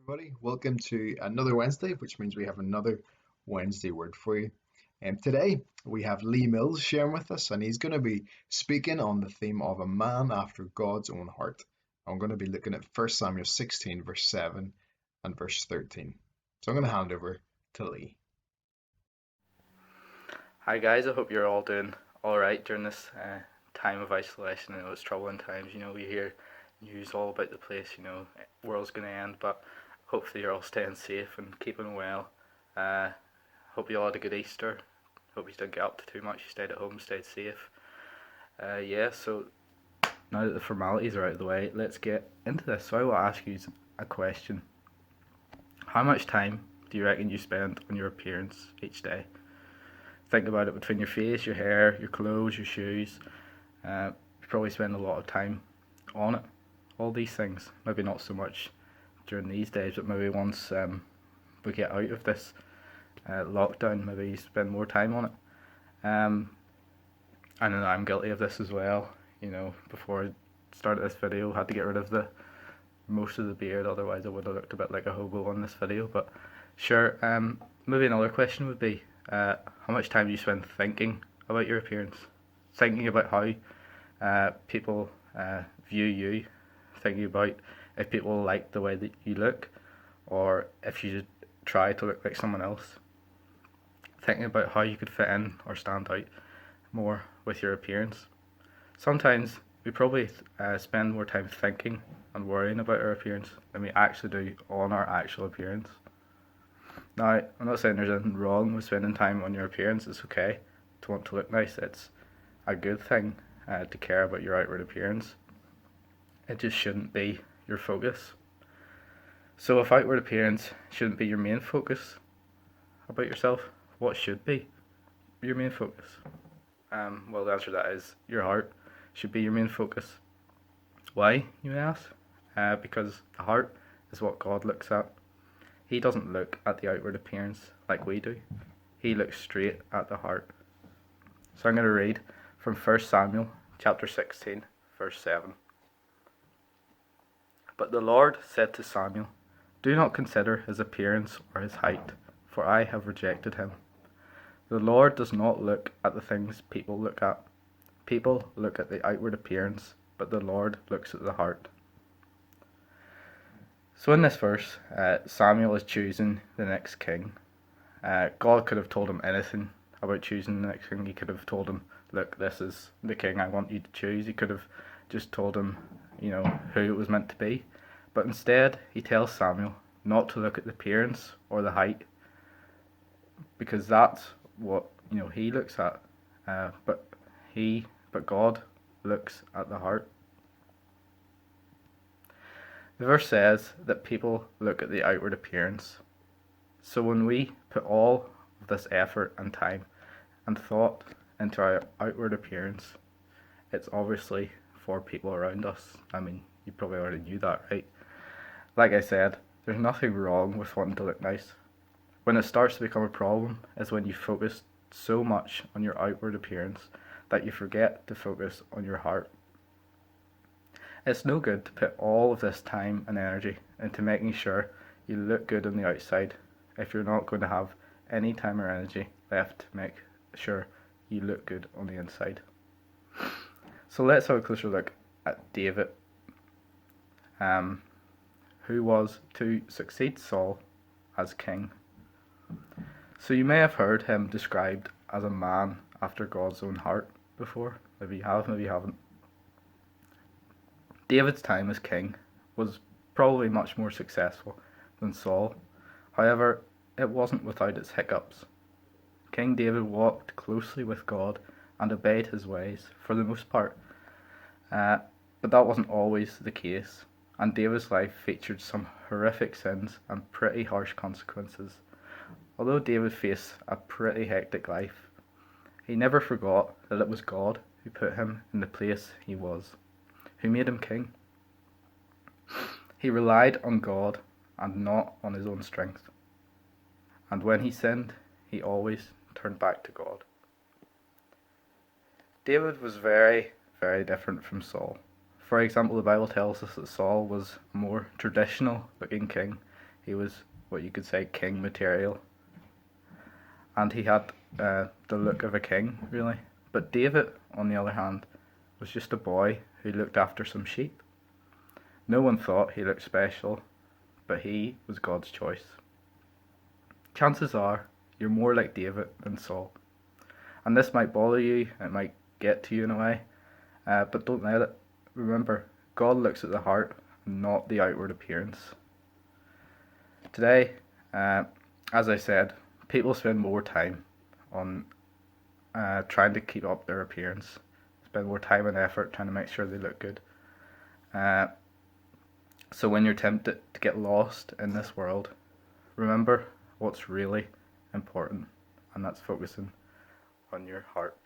everybody. Welcome to another Wednesday, which means we have another Wednesday word for you. And today we have Lee Mills sharing with us, and he's going to be speaking on the theme of a man after God's own heart. I'm going to be looking at 1 Samuel 16, verse 7 and verse 13. So I'm going to hand over to Lee. Hi guys, I hope you're all doing alright during this time of isolation. I know it's troubling times, we hear news all about the place, world's going to end, but hopefully you're all staying safe and keeping well. Uh, Hope you all had a good Easter. Hope you didn't get up to too much, you stayed at home, stayed safe. So now that the formalities are out of the way, let's get into this. So I will ask you a question. How much time do you reckon you spend on your appearance each day? Think about it between your face, your hair, your clothes, your shoes. You probably spend a lot of time on it. All these things. Maybe not so much during these days, but maybe once we get out of this lockdown, maybe you spend more time on it. I know I'm guilty of this as well. Before I started this video, I had to get rid of the most of the beard, otherwise I would have looked a bit like a hobo on this video. But sure, maybe another question would be, how much time do you spend thinking about your appearance? Thinking about how people view you, thinking about if people like the way that you look, or if you should try to look like someone else. Thinking about how you could fit in or stand out more with your appearance. Sometimes we probably spend more time thinking and worrying about our appearance than we actually do on our actual appearance. Now, I'm not saying there's anything wrong with spending time on your appearance. It's okay to want to look nice. It's a good thing to care about your outward appearance. It just shouldn't be your focus. So if outward appearance shouldn't be your main focus about yourself, what should be your main focus? Well, the answer to that is your heart should be your main focus. Why, you may ask? Because the heart is what God looks at. He doesn't look at the outward appearance like we do. He looks straight at the heart. So I'm going to read from 1 Samuel chapter 16, verse 7. But the Lord said to Samuel, "Do not consider his appearance or his height, for I have rejected him." The Lord does not look at the things people look at. People look at the outward appearance, but the Lord looks at the heart. So in this verse, Samuel is choosing the next king. God could have told him anything about choosing the next king. He could have told him, "Look, this is the king I want you to choose." He could have just told him, who it was meant to be. But instead, he tells Samuel not to look at the appearance or the height, because that's what he looks at. But God looks at the heart. The verse says that people look at the outward appearance. So when we put all of this effort and time and thought into our outward appearance, it's obviously for people around us. I mean, you probably already knew that, right? Like I said, there's nothing wrong with wanting to look nice. When it starts to become a problem is when you focus so much on your outward appearance that you forget to focus on your heart. It's no good to put all of this time and energy into making sure you look good on the outside if you're not going to have any time or energy left to make sure you look good on the inside. So let's have a closer look at David, who was to succeed Saul as king. So you may have heard him described as a man after God's own heart before. Maybe you have, maybe you haven't. David's time as king was probably much more successful than Saul. However, it wasn't without its hiccups. King David walked closely with God and obeyed his ways for the most part. But that wasn't always the case, and David's life featured some horrific sins and pretty harsh consequences. Although David faced a pretty hectic life, he never forgot that it was God who put him in the place he was, who made him king. He relied on God and not on his own strength. And when he sinned, he always turned back to God. David was very, very different from Saul. For example, the Bible tells us that Saul was a more traditional looking king. He was what you could say king material, and he had the look of a king, really. But David, on the other hand, was just a boy who looked after some sheep. No one thought he looked special, but he was God's choice. Chances are you're more like David than Saul. And this might bother you, it might get to you in a way, but don't let it. Remember, God looks at the heart, not the outward appearance. Today, as I said, people spend more time on trying to keep up their appearance, spend more time and effort trying to make sure they look good. So when you're tempted to get lost in this world, remember what's really important, and that's focusing on your heart.